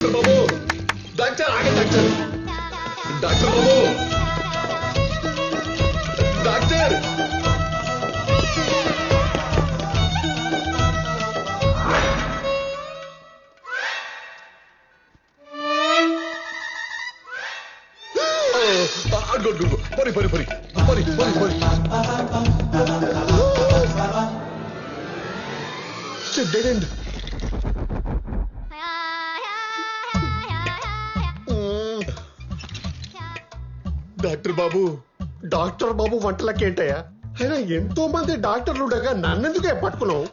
బాబు doctor ఆగే doctor doctor బాబు doctor పరి పరి పరి పరి పరి పరి డెడ్ ఎండ్ డాక్టర్ బాబు వంటలకేంటయ్యా అయినా ఎంతో మంది డాక్టర్లు ఉండగా నన్నెందుకే పట్టుకున్నావు?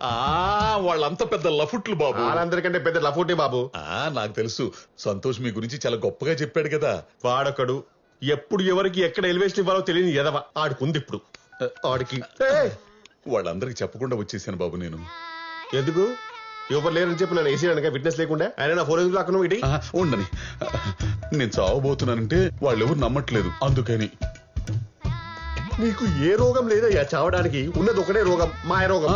వాళ్ళంతా పెద్ద లఫుట్లు బాబు. వాళ్ళందరికంటే పెద్ద లఫుటే బాబు. నాకు తెలుసు. సంతోష్ మీ గురించి చాలా గొప్పగా చెప్పాడు కదా. వాడొకడు ఎప్పుడు ఎవరికి ఎక్కడ ఎలివేషన్ ఇవ్వాలో తెలియని ఎదవ ఆడుకుంది ఇప్పుడు ఆడికి. వాళ్ళందరికి చెప్పకుండా వచ్చేసాను బాబు నేను. ఎందుకు? ఎవరు లేరని చెప్పి నన్ను వేసేయడానికి విట్నెస్ లేకుండా ఆయన నా ఫోన్ ఎందుకు లాక్కను ఇటీ ఉండని. నేను చావబోతున్నానంటే వాళ్ళెవరు నమ్మట్లేదు అందుకని. నీకు ఏ రోగం లేదయ్యా చావడానికి, ఉన్నది ఒకటే రోగం, మాయ రోగం.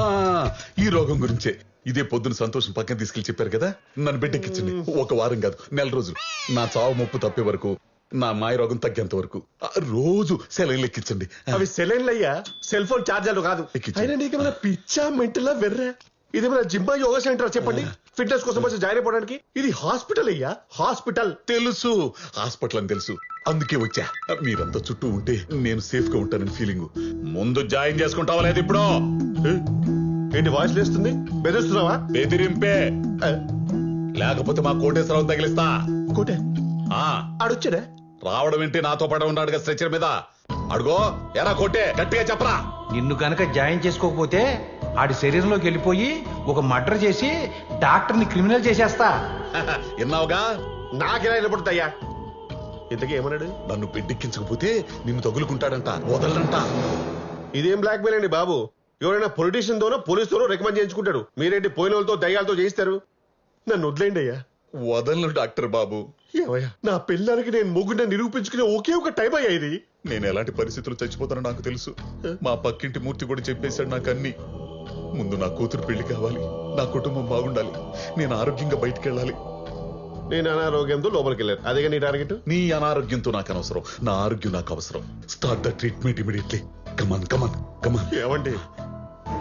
ఈ రోగం గురించే ఇదే పొద్దున సంతోషం పక్కన తీసుకెళ్లి చెప్పారు కదా, నన్ను బిడ్డెక్కించండి. ఒక వారం కాదు, నెల రోజులు. నా చావు ముప్పు తప్పే వరకు, నా మాయ రోగం తగ్గేంత వరకు రోజు సెలైన్లు ఎక్కించండి. అవి సెలైన్లు అయ్యా, సెల్ ఫోన్ ఛార్జర్లు కాదు. అయినా నీకేమైనా పిచ్చా మెంటలా వెర్రా? ఇదేమైనా జిమ్మా యోగా సెంటర్ చెప్పండి, ఫిట్నెస్ కోసం వచ్చి జాయిన్ అయిపోవడానికి? ఇది హాస్పిటల్ అయ్యా, హాస్పిటల్. తెలుసు, హాస్పిటల్ అని తెలుసు, అందుకే వచ్చా. మీరంతా చుట్టూ ఉంటే నేను సేఫ్ గా ఉంటానని ఫీలింగ్. ముందు జాయిన్ చేసుకుంటావా లేదు? ఇప్పుడు ఏంటి వాయిస్ లేస్తుంది? బెదిరిస్తున్నావా? బెదిరింపే, లేకపోతే మా కోటేశ్వరరావు తగిలిస్తా. కోటే ఆడొచ్చాడే? రావడం ఏంటి, నాతో పాటు ఉన్నాడుగా స్ట్రెచర్ మీద. అడుగో ఎరా కోటే, గట్టిగా చెప్పరా. నిన్ను కనుక జాయిన్ చేసుకోకపోతే ఆడి శరీరంలోకి వెళ్ళిపోయి ఒక మర్డర్ చేసి డాక్టర్ని క్రిమినల్ చేసేస్తా. విన్నావుగా? నాకెలా నిలబడుతాయ్యా? ఇంతకీ ఏమన్నాడు? నన్ను పెడ్డెక్కించకపోతే నిన్ను తగులుకుంటాడంట, వదలడంట. ఇదేం బ్లాక్ మెయిల్ అండి బాబు? ఎవరైనా పొలిటీషియన్ తోనో పోలీస్ తోనో రికమెండ్ చేయించుకుంటాడు. మీరేంటి పోయిన వాళ్ళతో దయ్యాలతో చేయిస్తారు? నన్ను వదిలేండి అయ్యా. వదలను డాక్టర్ బాబు. ఏమయ్యా, నా పిల్లలకి నేను ముగ్గురిని నిరూపించుకునే ఒకే ఒక టైం అయ్యా ఇది. నేను ఎలాంటి పరిస్థితులు చచ్చిపోతానో నాకు తెలుసు. మా పక్కింటి మూర్తి కూడా చెప్పేశాడు నాకు అన్ని. ముందు నా కూతురు పెళ్లి కావాలి, నా కుటుంబం బాగుండాలి, నేను ఆరోగ్యంగా బయటికి వెళ్ళాలి. నేను అనారోగ్యంతో లోపలికి వెళ్ళాను, అదేగా నీ టార్గెట్? నీ అనారోగ్యంతో నాకు అనవసరం, నా ఆరోగ్యం నాకు అవసరం. Start the treatment immediately. Come on come on come on. ఏమండి,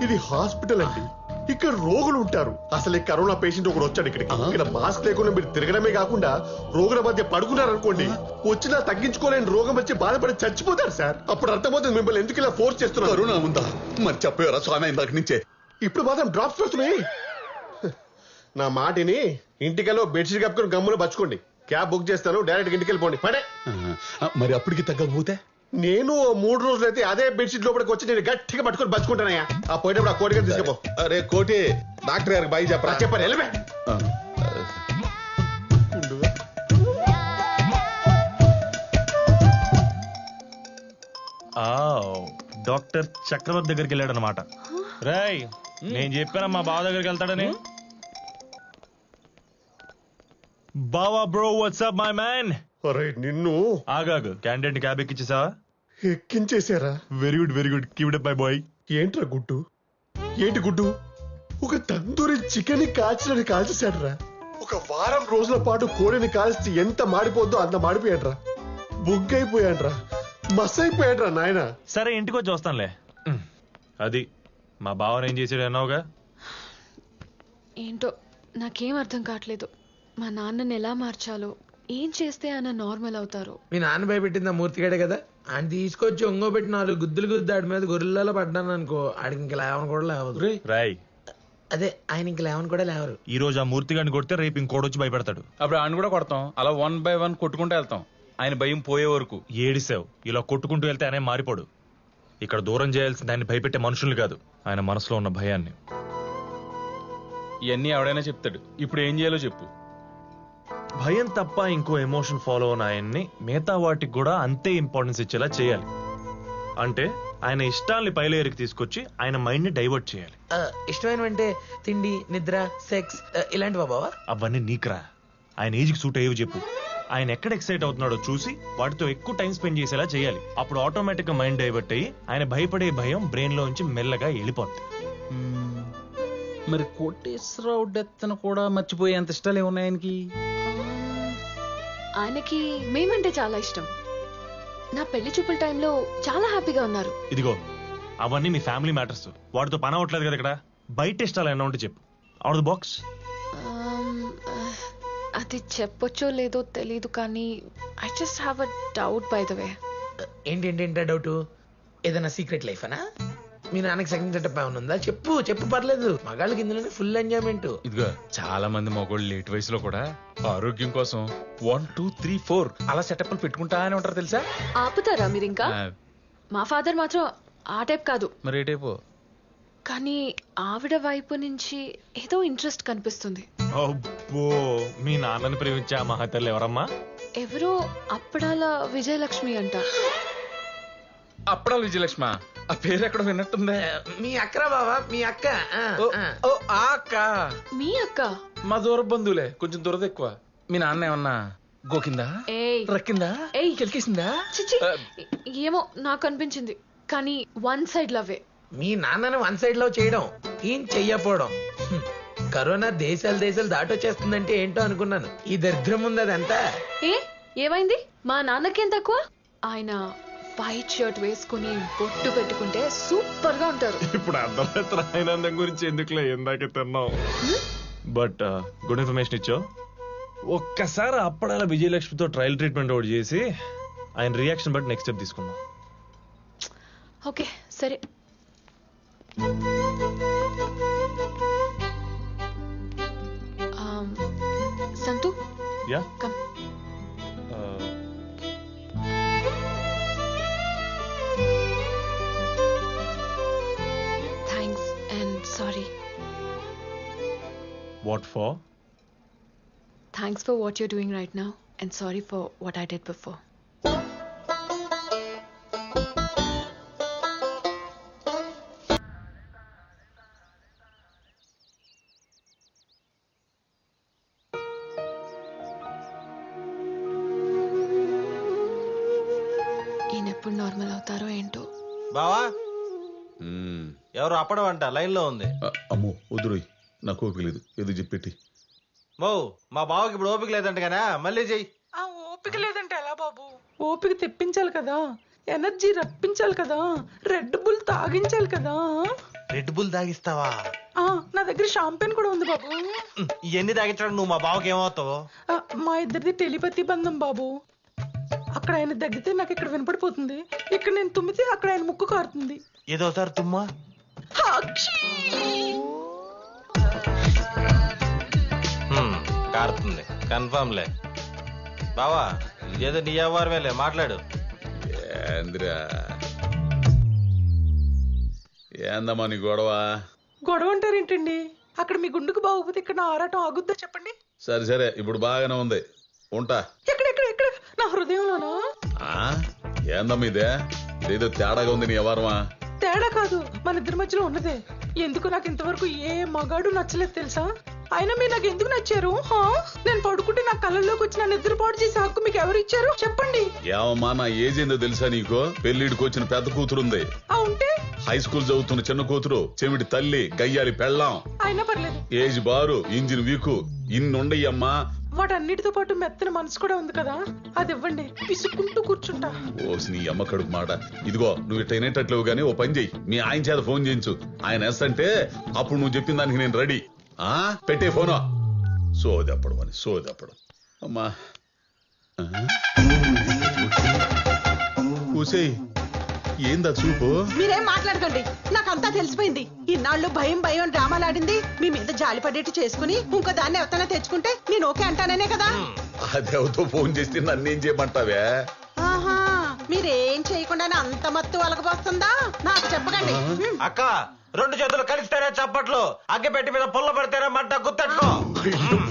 ఇది హాస్పిటల్ అండి, ఇక్కడ రోగులు ఉంటారు. అసలు ఈ కరోనా పేషెంట్ ఒకడు వచ్చాడు ఇక్కడికి. ఇక్కడ మాస్క్ లేకుండా మీరు తిరగడమే కాకుండా రోగుల మధ్య పడుకున్నారనుకోండి, వచ్చినా తగ్గించుకోలేని రోగం వచ్చి బాధపడి చచ్చిపోతారు సార్. అప్పుడు అర్థమవుతుంది మిమ్మల్ని ఎందుకు ఇలా ఫోర్స్ చేస్తున్నారు. కరోనా ఉందా? మరి చెప్పారా స్వామి ఇందాక నుంచే? ఇప్పుడు మాత్రం డ్రాప్స్ వస్తున్నాయి. నా మాటిని ఇంటికెళ్ళి బెడ్షీట్ కప్పుకొని గమ్మున బచ్చుకోండి. క్యాబ్ బుక్ చేస్తాను, డైరెక్ట్ ఇంటికి వెళ్ళిపోండి. పడే. మరి అప్పటికి తగ్గకపోతే? నేను 3 రోజులు అయితే అదే బెడ్షీట్ లోపలికి వచ్చి నేను గట్టిగా పట్టుకొని బచ్చుకుంటానయ్యా. ఆ పోయేటప్పుడు ఆ కోటి గారు తీసుకుపో. అరే కోటి, డాక్టర్ గారికి బాయ్ చెప్పరా. చెప్పాను, వెళ్ళవే. డాక్టర్ చక్రవర్తి దగ్గరికి వెళ్ళాడు అనమాట. రాయ్, నేను చెప్పానా మా బావ దగ్గరికి వెళ్తాడని. బావా బ్రో, వాట్సాప్ మై మ్యాన్. అరే నిన్ను ఆగాగు, క్యాండిడేట్ క్యాబ్ ఎక్కించేసావా? ఎక్కించేశారా? Very good very good, keep it up my boy. ఏంట్రా గుడ్డు? ఏంటి గుడ్డు? ఒక తందూరి చికెన్ కాల్చినని కాల్చేశాడ్రా. ఒక వారం రోజుల పాటు కోడిని కాల్చి ఎంత మాడిపోద్దో అంత మాడిపోయాడ్రా. బుగ్గైపోయాడ్రా, మస్ అయిపోయాడ్రా నాయన. సరే ఇంటికి వచ్చి వస్తానులే. అది మా బావని ఏం చేసాడు అన్నావుగా? ఏంటో నాకేం అర్థం కావట్లేదు. మా నాన్నని ఎలా మార్చాలో, ఏం చేస్తే ఆయన నార్మల్ అవుతారు. మీ నాన్న భయపెట్టింది ఆ మూర్తిగాడే కదా, ఆయన తీసుకొచ్చి ఒంగోబెట్టి 4 గుద్దులు గుద్దు ఆడి మీద గొర్రెలలో పడ్డాను అనుకో, ఆడికి ఇంక లేవని కూడా లేవదు. రాయ్, అదే ఆయన ఇంక లేవని కూడా లేవరు. ఈ రోజు ఆ మూర్తి గారిని కొడితే రేపు ఇంకోడొచ్చి భయపెడతాడు. అప్పుడు ఆయన కూడా కొడతాం, అలా 1 by 1 కొట్టుకుంటూ వెళ్తాం, ఆయన భయం పోయే వరకు. ఏడిసావు, ఇలా కొట్టుకుంటూ వెళ్తే ఆయన మారిపోడు. ఇక్కడ దూరం చేయాల్సింది ఆయన భయపెట్టే మనుషులు కాదు, ఆయన మనసులో ఉన్న భయాన్ని. ఇవన్నీ ఎవడైనా చెప్తాడు, ఇప్పుడు ఏం చేయాలో చెప్పు. భయం తప్ప ఇంకో ఎమోషన్ ఫాలో అయిన ఆయన్ని మిగతా వాటికి కూడా అంతే ఇంపార్టెన్స్ ఇచ్చేలా చేయాలి. అంటే ఆయన ఇష్టాల్ని పైలేరికి తీసుకొచ్చి ఆయన మైండ్ ని డైవర్ట్ చేయాలి. ఇష్టమైనవంటే తిండి, నిద్ర, సెక్స్ ఇలాంటివా బావా? అవన్నీ నీకురా, ఆయన ఏజ్ కి సూట్ అయ్యేవి చెప్పు. ఆయన ఎక్కడ ఎక్సైట్ అవుతున్నాడో చూసి వాటితో ఎక్కువ టైం స్పెండ్ చేసేలా చేయాలి. అప్పుడు ఆటోమేటిక్ గా మైండ్ డైవర్ట్ అయ్యి ఆయన భయపడే భయం బ్రెయిన్ లోంచి మెల్లగా వెళ్ళిపోద్ది. మరి కోటేశ్వరరావు డెత్ కూడా మర్చిపోయేంత ఇష్టాలు ఏమున్నాయి ఆయనకి? ఆయనకి మేమంటే చాలా ఇష్టం. నా పెళ్లి చూపుల టైంలో చాలా హ్యాపీగా ఉన్నారు. ఇదిగో అవన్నీ మీ ఫ్యామిలీ మ్యాటర్స్. వాడితో పని అవ్వట్లేదు కదా ఇక్కడ. బయట ఇష్టాలు ఏమన్నా ఉంటే చెప్పు. Out the box. అది చెప్పొచ్చో లేదో తెలీదు కానీ I just have a doubt by the way. ఏంటంటే డౌట్? ఏదైనా సీక్రెట్ లైఫ్ అనా? మీ నాన్నకి సెకండ్ సెటప్ ఏమైనా ఉందా? చెప్పు చెప్పు, పర్లేదు. మగాళ్ళకి ఇందులోనే ఫుల్ ఎంజాయ్మెంట్. ఇదిగో చాలా మంది మగోళ్ళు లేట్ వయసులో కూడా ఆరోగ్యం కోసం 1 2 3 4 అలా సెటప్లు పెట్టుకుంటానే ఉంటారు తెలుసా? ఆపుతారా మీరు ఇంకా? ఆ, మా ఫాదర్ మాత్రం ఆ టైప్ కాదు. మరి ఏ టైపు? కానీ ఆవిడ వైపు నుంచి ఏదో ఇంట్రెస్ట్ కనిపిస్తుంది. అబ్బో, మీ నాన్నని ప్రేమించే ఆ మహతల్లి ఎవరమ్మా? ఎవరో అప్పడాల విజయలక్ష్మి అంట. అప్పడాల విజయలక్ష్మ, ఆ పేరు ఎక్కడ విన్నట్టుందే. మీ అక్కరా బావా? మీ అక్క? ఓ, ఓ, ఆ అక్క మీ అక్క? మా దూర బంధువులే, కొంచెం దురద ఎక్కువ. మీ నాన్న ఏమన్నా గోకిందా, ఏయ్ రక్కిందా, ఏయ్ కెలికేసిందా? చిచి, ఏమో నాకు అనిపించింది. కానీ వన్ సైడ్ లవ్వే. మీ నాన్నని వన్ సైడ్ లో చేయడం, ఏం చెయ్యపోవడం. కరోనా దేశాలు దాటొచ్చేస్తుందంటే ఏంటో అనుకున్నాను. ఈ దరిద్రం ఉంది అదంతా. ఏమైంది? మా నాన్నకేం తక్కువ? ఆయన వైట్ షర్ట్ వేసుకుని బొట్టు పెట్టుకుంటే సూపర్ గా ఉంటారు. ఇప్పుడు అర్ధరాత్రి ఆనందం గురించి ఎందుకులే, ఇందాకే తిన్నాం. బట్ గుడ్ ఇన్ఫర్మేషన్ ఇచ్చావు. ఒక్కసారి అప్పడాల విజయలక్ష్మితో ట్రయల్ ట్రీట్మెంట్ ఒకటి చేసి ఆయన రియాక్షన్ బట్టి నెక్స్ట్ స్టెప్ తీసుకుందాం. ఓకే సరే. సంతు yeah, come. Thanks and sorry. What for? Thanks for what you're doing right now and sorry for what I did before. ఈయనెప్పుడు నార్మల్ అవుతారో ఏంటో. బావా, మ్మ్. ఎవరు అప్పడం అంట లైన్ లో ఉంది. అమ్మో వద్దురోయ్, నాకు ఓపిక లేదు. ఏదో చెప్పెట్టి. మో మా బావకి ఇప్పుడు ఓపిక లేదంట కదా, మళ్ళీ చెయ్యి. ఆ ఓపిక లేదంటే ఎలా బాబు? ఓపిక తెప్పించాలి కదా, ఎనర్జీ రప్పించాలి కదా, రెడ్ బుల్ తాగించాలి కదా. రెడ్ బుల్ తాగిస్తావా? ఆ నా దగ్గర షాంపెన్ కూడా ఉంది బాబు. ఇవన్నీ తాగించడం నువ్వు మా బావకి ఏమవుతావు? ఆ, మా ఇద్దరిది టెలిపతి బంధం బాబు. అక్కడ ఆయన దగ్గితే నాకు ఇక్కడ వినపడిపోతుంది, ఇక్కడ నేను తుమ్మితే అక్కడ ఆయన ముక్కు కారుతుంది. ఏదోసారి తుమ్మా. హాక్షీ! కారుతుంది కన్ఫర్మ్ లే. బావా ఏదో నీ వ్యవహారమేలే, మాట్లాడు. ఏంద్రా, ఏందమ్మా నీ గొడవ? గొడవ అంటారేంటండి? అక్కడ మీ గుండుకు బాగోపోతే ఇక్కడ నా ఆరాటం ఆగుద్దా చెప్పండి? సరే సరే, ఇప్పుడు బాగానే ఉంది, ఉంటా. ఎక్కడ ఎక్కడ ఎక్కడ? నా హృదయంలోనా? ఆ ఏందమ్మా ఇదే? ఇదేదో తేడాగా ఉంది నీ వ్యవహారమా? తేడా కాదు, మన ఇద్దరి మధ్యలో ఉన్నదే. ఎందుకు నాకు ఇంతవరకు ఏ మగాడు నచ్చలేదు తెలుసా? అయినా మీరు నాకు ఎందుకు నచ్చారు? నేను పడుకుంటే నా కళ్ళల్లోకి వచ్చి నన్ను నిద్రపాటు చేసే హక్కు మీకు ఎవరు ఇచ్చారు చెప్పండి? ఏమమ్మా, నా ఏజ్ ఏందో తెలుసా నీకు? పెళ్లిడికి వచ్చిన పెద్ద కూతురుంది, ఉంటే హై స్కూల్ చదువుతున్న చిన్న కూతురు, చెమిటి తల్లి, గయ్యాలి పెళ్ళాం, అయినా పర్లేదు. ఏజ్ బారు, ఇంజిన్ వీకు, ఇన్నుండయ్యమ్మా. వాటన్నిటితో పాటు మెత్తన మనసు కూడా ఉంది కదా, అది ఇవ్వండి, పిసుక్కుంటూ కూర్చుంటా. ఓసి నీ అమ్మ కడుపు మాట. ఇదిగో నువ్వు ఇట్ట అయినట్లేవు గానీ ఓ పని చెయ్యి, మీ ఆయన చేత ఫోన్ చేయించు. ఆయన ఎస్ అంటే అప్పుడు నువ్వు చెప్పిన దానికి నేను రెడీ. పెట్టే ఫోను. సోదప్పడం అమ్మా. కూసేయ్, ఏందా చూపు? మీరేం మాట్లాడకండి, నాకంతా తెలిసిపోయింది. ఇన్నాళ్ళు భయం డ్రామాలాడింది మీ మీద జాలి పడేట్టు చేసుకుని ఇంకో దాన్ని ఎవరైనా తెచ్చుకుంటే నేను ఓకే అంటాననే కదా. అదేవతో ఫోన్ చేస్తే నన్నేం చేయమంటావే? ఆహా, మీరేం చేయకుండానే అంత మత్తు అలగబోస్తుందా? నాకు చెప్పకండి. అక్క, రెండు చేతులు కలిస్తేనే చప్పట్లు, అగ్గిపెట్టి మీద పుల్ల పడితేనే మంట గుర్తెట్టుకో.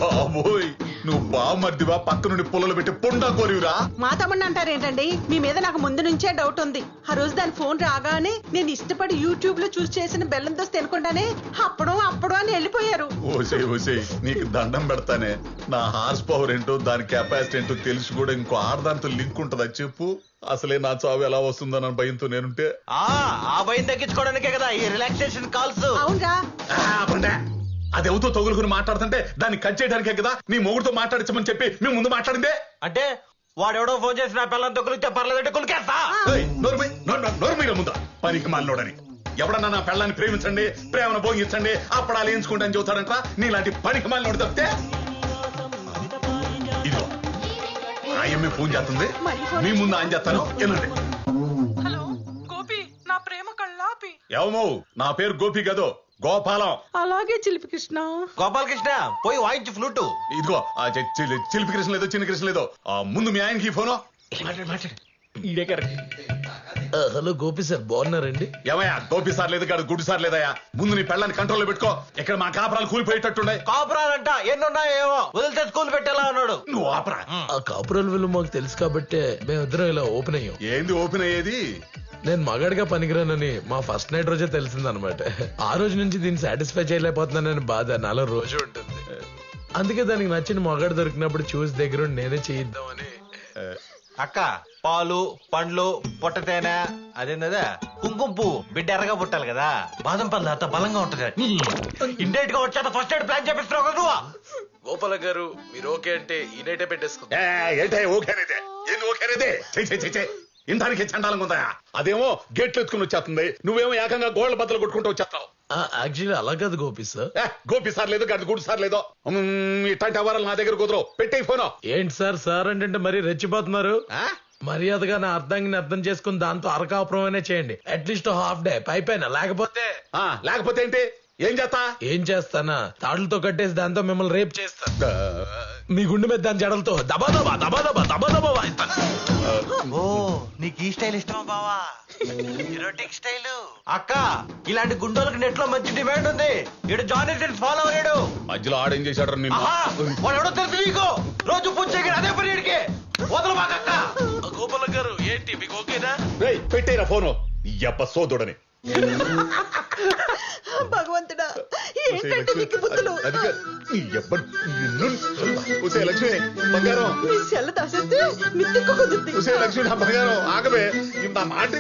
బాబోయ్, నువ్వు బామర్దివా? పక్క నుండి పుల్లలు పెట్టి పొండా కోరివురా? మా తమ్ముడిని అంటారేంటండి? మీ మీద నాకు ముందు నుంచే డౌట్ ఉంది. ఆ రోజు దాని ఫోన్ రాగానే నేను ఇష్టపడి యూట్యూబ్ లో చూసి చేసిన బెల్లం దోశ తినకుండానే అప్పుడు అని వెళ్ళిపోయారు. ఓసే నీకు దండం పెడతానే. నా హార్స్ పవర్ ఏంటో, దాని కెపాసిటీ ఏంటో తెలిసి కూడా ఇంకో ఆడదాంతో లింక్ ఉంటుందా చెప్పు? అసలే నా చావు ఎలా వస్తుందన్న భయంతో నేనుంటే. ఆ భయం తగ్గించుకోవడానికే కదా ఈ రిలాక్సేషన్ కాల్స్. అవునరా, అది ఎవరితో తగులుకుని మాట్లాడుతుంటే దాన్ని కట్ చేయడానికే కదా నీ మొగుడుతో మాట్లాడించమని చెప్పి మేము ముందు మాట్లాడిందే. అంటే వాడెవడో ఫోన్ చేసి నా పిల్లలతో కులిస్తే పర్లేదంటే కులికేస్తా. నోరు మీద ముందా పనికి మాలోడని ఎవడన్నా నా పెళ్ళాన్ని ప్రేమించండి, ప్రేమను భోగించండి, అప్పడాలు వేయించుకుంటాను చెబుతాడంట. నీలాంటి పనికి మాలోడు తప్పితే ఇదిగో ఆయమ్మే ఫోన్ చేస్తుంది, మీ ముందు ఆయన చేస్తాను ఏనండి. హలో గోపి, నా ప్రేమ కళ్ళాపి. ఏమో నా పేరు గోపి కదో గోపాలం. అలాగే చిలిపి కృష్ణ. గోపాలకృష్ణ పోయి వాయించు ఫ్లూటు. ఇదిగో చిలిపి కృష్ణ లేదో చిన్న కృష్ణ లేదో ముందు మీ ఆయనకి ఫోను. హలో గోపి సార్, బాగున్నారండి? ఏమయ్యా గోపి సార్ లేదు కాదు గుడ్డు సార్ లేదయ్యా. ముందు నీ పెళ్ళాన్ని కంట్రోల్లో పెట్టుకో. ఇక్కడ మా కాపురాలు కూలిపోయేటట్టుండే. కాపురాలంట ఎన్నున్నాయో ఏమో వదిలితే స్కూల్ పెట్టేలా ఉన్నాడు. నువ్వు ఆపరా. ఆ కాపురాల విలువ మాకు తెలుసు కాబట్టే మేమిద్దరం ఇలా ఓపెన్ అయ్యాం. ఏంది ఓపెన్ అయ్యేది? నేను మగాడిగా పనికిరానని మా ఫస్ట్ నైట్ రోజే తెలిసిందనమాట. ఆ రోజు నుంచి దీన్ని సాటిస్ఫై చేయలేకపోతున్నానని బాధ నాలో రోజు ఉంటుంది. అందుకే దానికి నచ్చిన మగాడు దొరికినప్పుడు చూసి దగ్గర నేనే చేయిద్దామని. అక్క పాలు పండ్లు పొట్ట తేనె అదేందా కుంకుమ పువ్వు బిడ్డ ఎర్రగా పుట్టాలి కదా, బాదం పళ్ళు అంత బలంగా ఉంటది. ఇండైట్ గా వచ్చాక ఫస్ట్ ఎయిడ్ ప్లాన్ చేపిస్తున్నావు కదా నువ్వు. గోపాల గారు మీరు ఓకే అంటే ఈ నైటే పెట్టేసుకుంటా. ఏంటే ఓకేనేదే? ఏంది ఓకేనేదే? ఇంటానికి చండాలంగా ఉందా? అదేమో గేట్లు ఎత్తుకుని వచ్చేస్తుంది, నువ్వేమో ఏకంగా గోళ్ల బద్దలు కొట్టుకుంటూ వచ్చేస్తావు. యాక్చువల్లీ అలా కాదు గోపి సార్. గోపి సార్ లేదు గడి గుడి సార్ లేదో ఇట్లాంటి అవరాలు నా దగ్గర కుదరవు. పెట్టే ఫోను. ఏంటి సార్ సార్ అంటే మరీ రెచ్చిపోతున్నారు? మర్యాదగా నా అర్థాన్ని అర్థం చేసుకుని దాంతో అరకాపురమైనా చేయండి. అట్లీస్ట్ హాఫ్ డే పైపైన. లేకపోతే ఏంటి? ఏం చేస్తానా తాడులతో కట్టేసి దాంతో మిమ్మల్ని రేప్ చేస్తా. మీ గుండె మీద దాని జడలతో దబాదబా దబాదబా దబాదబా వాయిస్తాను. ఓ నీకు ఈ స్టైల్ ఇష్టమా బావా? Erotic style. అక్క ఇలాంటి గుండోలకు నెట్ లో మంచి డిమాండ్ ఉంది. ఇడు జానీ సిన్స్ ఫాలో అయ్యాడు. మధ్యలో ఆడేం చేశాడు? వాడు ఎవడో తెలుసు నీకు. రోజు పూజ చేయగలి అదే పని ఇడికి వదలు మాకక్క. గోపాల గారు ఏంటి మీకు ఓకేనా? పెట్టేరా ఫోను. ఎప్ప సోదోడని భగవంతుడా ఏంటంటే మీకు బుద్ధులు? లక్ష్మి బంగారం మీ సెల్ల దాసేస్తే మిత్తికి కుదురుతుంది. లక్ష్మి నా బంగారం ఆగవే. నా మాట